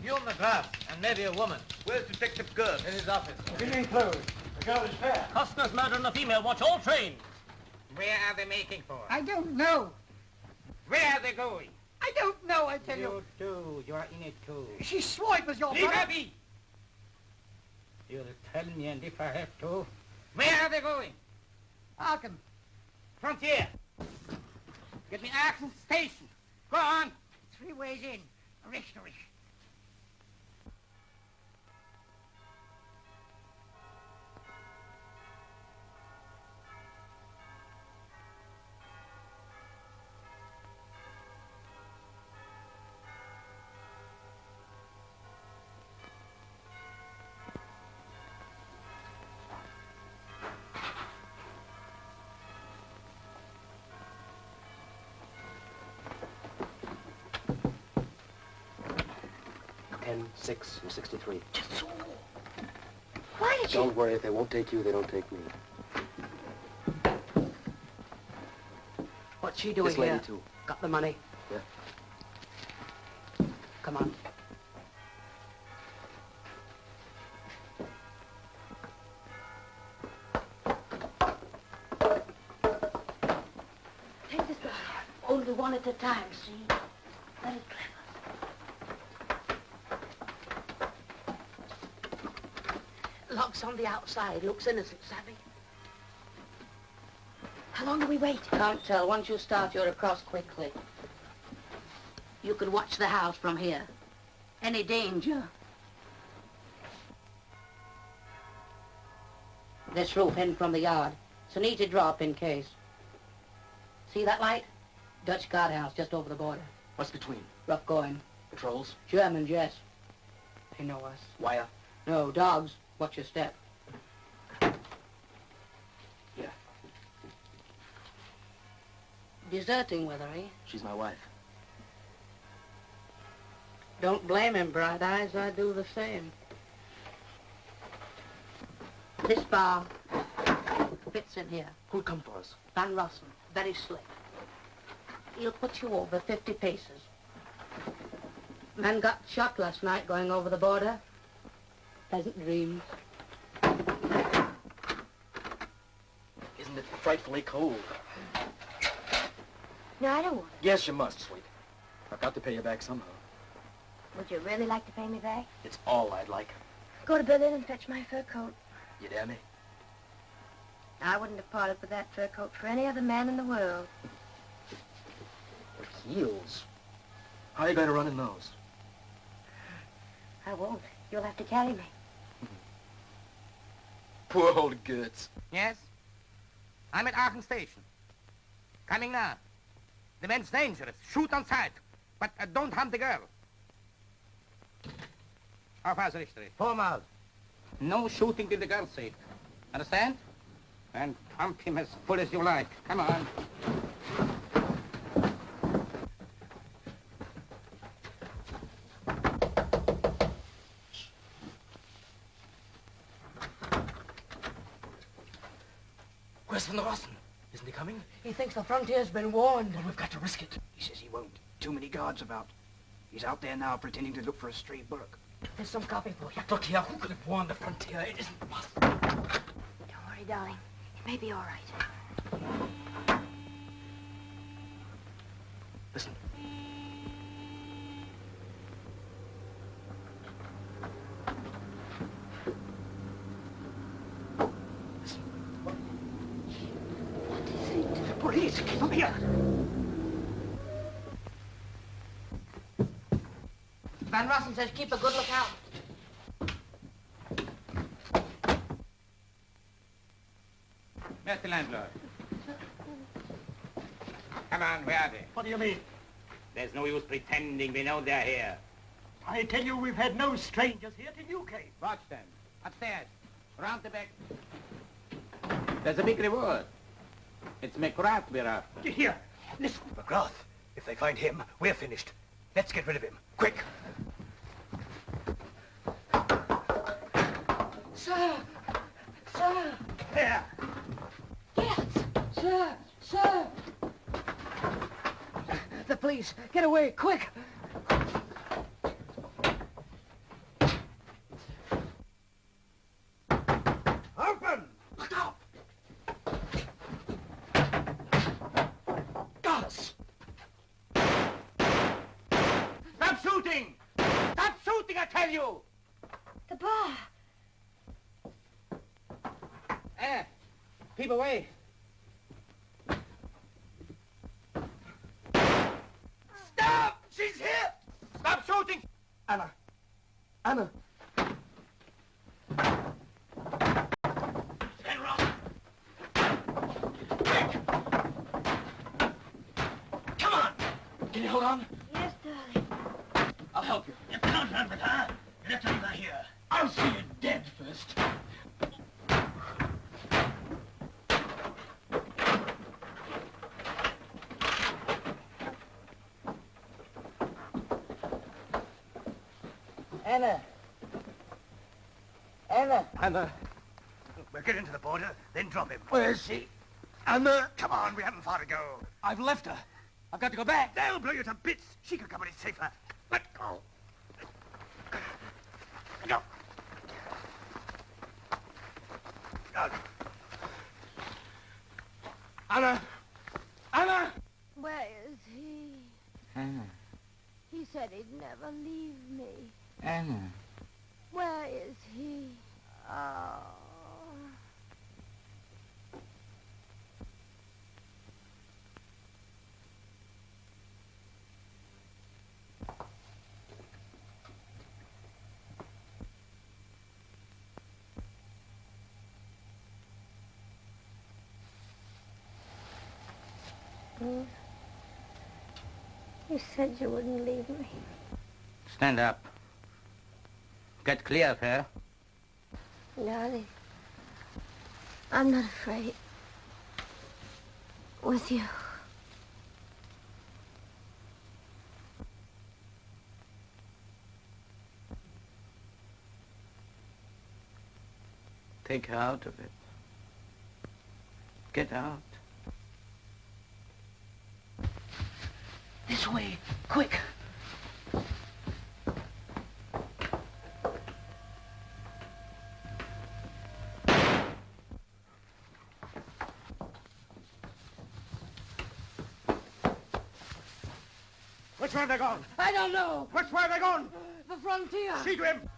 You McGrath, and maybe a woman. Where's Detective Gerd? In his office. Opinion closed. The girl is fair. Costner's murdering a female. Watch all trains. Where are they making for? I don't know. Where are they going? I don't know, I tell you. You do. You're in it too. She swore it was your Leave brother. her be. You'll tell me, and if I have to. Where are they going? Arkham. Frontier. Get me Arkham Station. Go on. 3 ways in. Rectory. Ten, 6, and 63. Why did you... Don't worry, if they won't take you, they don't take me. What's she doing This lady, here? too. Got the money? Yeah. Come on. Take this bag. Only one at a time, see? Very clever. Lock's on the outside. Looks innocent, savvy? How long do we wait? Can't tell. Once you start, you're across quickly. You could watch the house from here. Any danger? This roof in from the yard. It's an easy drop in case. See that light? Dutch guardhouse just over the border. What's between? Rough going. Patrols? Germans, yes. They know us. Wire? No, dogs. Watch your step. Yeah. Deserting with her, eh? She's my wife. Don't blame him, Bright Eyes. I do the same. This bar fits in here. Who'll come for us? Van Rossen. Very slick. He'll put you over 50 paces. Man got shot last night going over the border. Pleasant dreams. Isn't it frightfully cold? No, I don't want Yes, you must, sweet. I've got to pay you back somehow. it. Would you really like to pay me back? It's all I'd like. Go to Berlin and fetch my fur coat. You dare me? I wouldn't have parted with that fur coat for any other man in the world. But heels. How are you going to run in those? I won't. You'll have to carry me. Poor old Goetz. Yes? I'm at Aachen Station. Coming now. The man's dangerous. Shoot on sight. But don't harm the girl. How far's Richter? 4 miles. No shooting till the girl's safe. Understand? And pump him as full as you like. Come on. Where's Van Rossen? Isn't he coming? He thinks the frontier's been warned. Well, we've got to risk it. He says he won't. Too many guards about. He's out there now pretending to look for a stray bullock. There's some copy for you. Look here, who could have warned the frontier? It isn't possible. Don't worry, darling. It may be all right. Listen. Police, keep them here. Van Rossen says keep a good lookout. Where's the landlord? Come on, where are they? What do you mean? There's no use pretending we know they're here. I tell you, we've had no strangers here till you came. Watch them. Upstairs. Round the back. There's a big reward. It's McGrath we're after. Here, listen. McGrath, if they find him, we're finished. Let's get rid of him. Quick. Sir! Sir! There. Yes! Sir! Sir! The police! Get away, quick! Open! Look out! Guards! Stop shooting! Stop shooting, I tell you! The bar. Anna, keep away. Stop! She's here! Stop shooting! Anna. Anna. Stand round. Quick! Come on! Can you hold on? Yes, darling. I'll help you. You can't run with her. You have to leave her here. I'll see you dead first. Anna. Anna. Anna. We'll get into the border, then drop him. Where is she? Anna! Come on, we haven't far to go. I've left her. I've got to go back. They'll blow you to bits. She can come when it's safer. Let go. Go. Go. Anna. Anna. Where is he? Anna. He said he'd never leave me. Anna. Where is he? Oh. Mm. You said you wouldn't leave me. Stand up. Get clear of her. Darling, I'm not afraid. With you. Take her out of it. Get out. This way, quick. Which way have they gone? I don't know. Which way have they gone? The frontier. See to him.